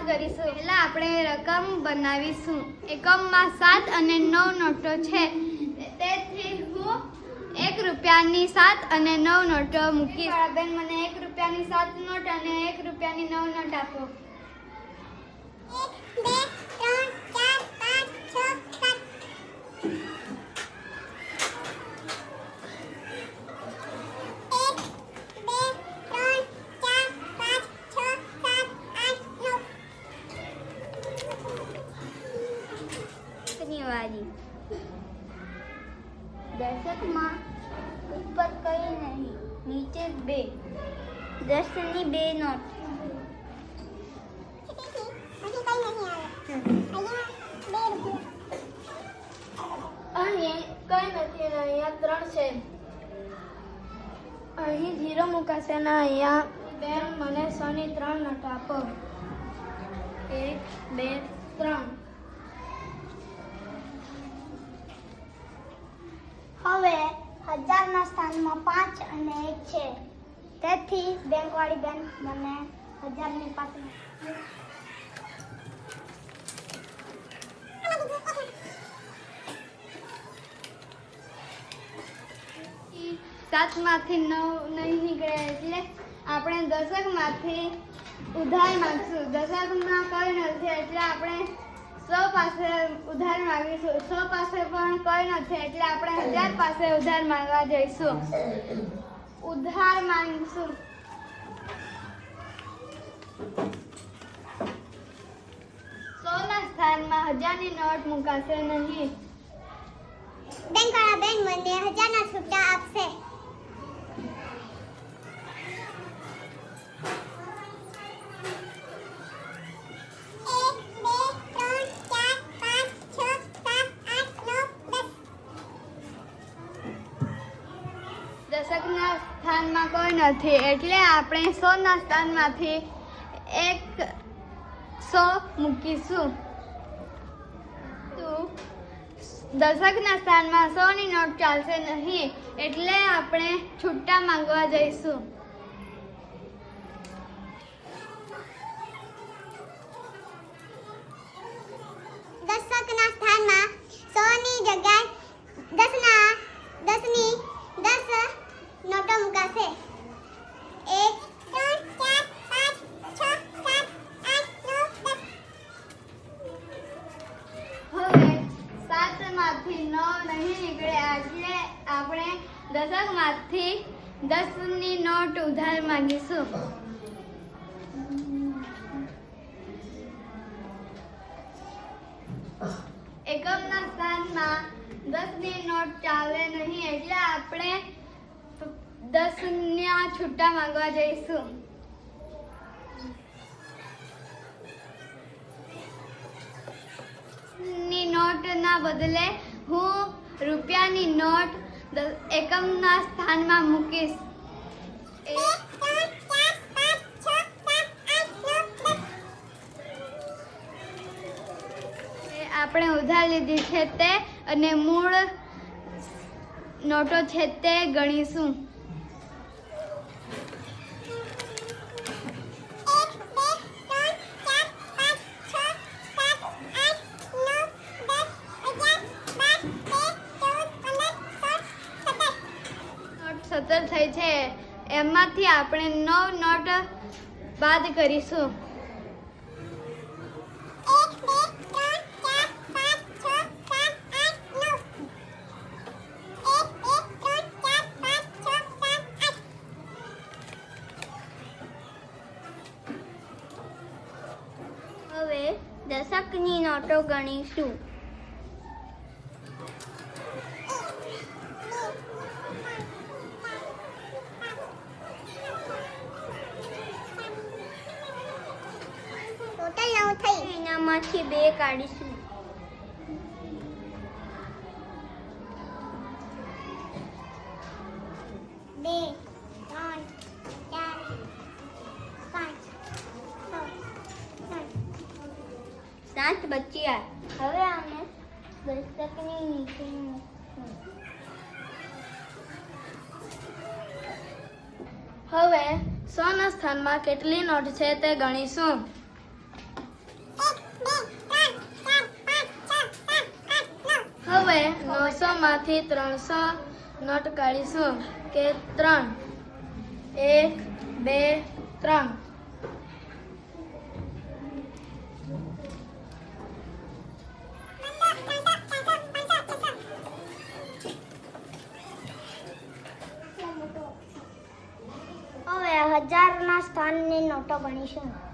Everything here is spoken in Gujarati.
કરીશું। પહેલા આપણે રકમ બનાવીશું। એકમમાં 7 અને 9 નોટો છે, તેથી હું 1 રૂપિયાની 7 અને 9 નોટો મૂકીશ। બેન, મને 1 રૂપિયાની 7 નોટ અને 1 રૂપિયાની 9 નોટ આપો। 1 2 3 4 5 6 7 8 9 દશકમાં ઉપર કઈ નહીં, નીચે 2, 10ની 2 નોટ। અહીં કઈ નથી ને અહીંયા 3 છે, અહીં 0 મુકાશે ને અહીંયા બેન મને 100 ની 3 નોટ આપો। 1 2 3 હવે 1000 ના સ્થાનમાં 5 અને 1 છે, તેથી બેંકવાળી બેન મને 1000 ની 5 7માંથી 9 નહીં નીકળે, એટલે આપણે દશકમાંથી ઉધાર માંગશું। દશકમાં કઈ નથી, એટલે આપણે 100 પાસે ઉધાર માંગીશું। 100 પાસે પણ કઈ નથી, એટલે આપણે 1000 પાસે ઉધાર માંગવા જઈશું। ઉધાર માંગીશું। 100 ના સ્થાનમાં 1000 ની નોટ મુકાશે નહીં। બેંકવાળા બેન મને 1000 ના છૂટા આપશે। 10 સ્થાનમાં કોઈ નથી, એટલે આપણે 100 ના સ્થાનમાંથી 100 મૂકીશું। તો 10 ના સ્થાનમાં 100 ની નોટ ચાલશે નહીં, એટલે આપણે છૂટા માંગવા જઈશું। દશકના સ્થાનમાં 100 ની જગ્યાએ 10ની 10 નોટો મુકાશે। 1 2 3 4 5 6 7 8 9 હવે 7માંથી 9 નહીં નીકળે, એટલે આપણે દશકમાંથી 10 ની નોટ ઉધાર માંગીશું। એકમના સ્થાનમાં 10 ની નોટ ચાલે નહીં, એટલે આપણે 10 ના છૂટા માંગવા જઈશું। ની નોટ ના બદલે હું રૂપિયાની નોટ એકમના સ્થાનમાં મૂકીશ। આપણે ઉધાર લીધી છે તે અને મૂળ નોટો છે તે ગણીશું। 17 થઈ છે, એમાંથી આપણે 9 નોટ બાદ કરીશું। 10ની નોટો ગણીશું। ટોટલ 9 થઈ, એનામાંથી 2 કાઢીશું। 2 3 4 5 7 બચ્યા। હવે આને દશકની નીચે મૂકશું। હવે 100 ના સ્થાનમાં કેટલી નોટ છે તે ગણીશું। હવે 900 માંથી 300 નોટ કાઢીશું કે 3 1 2 3 હવે 1000 ના સ્થાનની નોટો ગણીશું.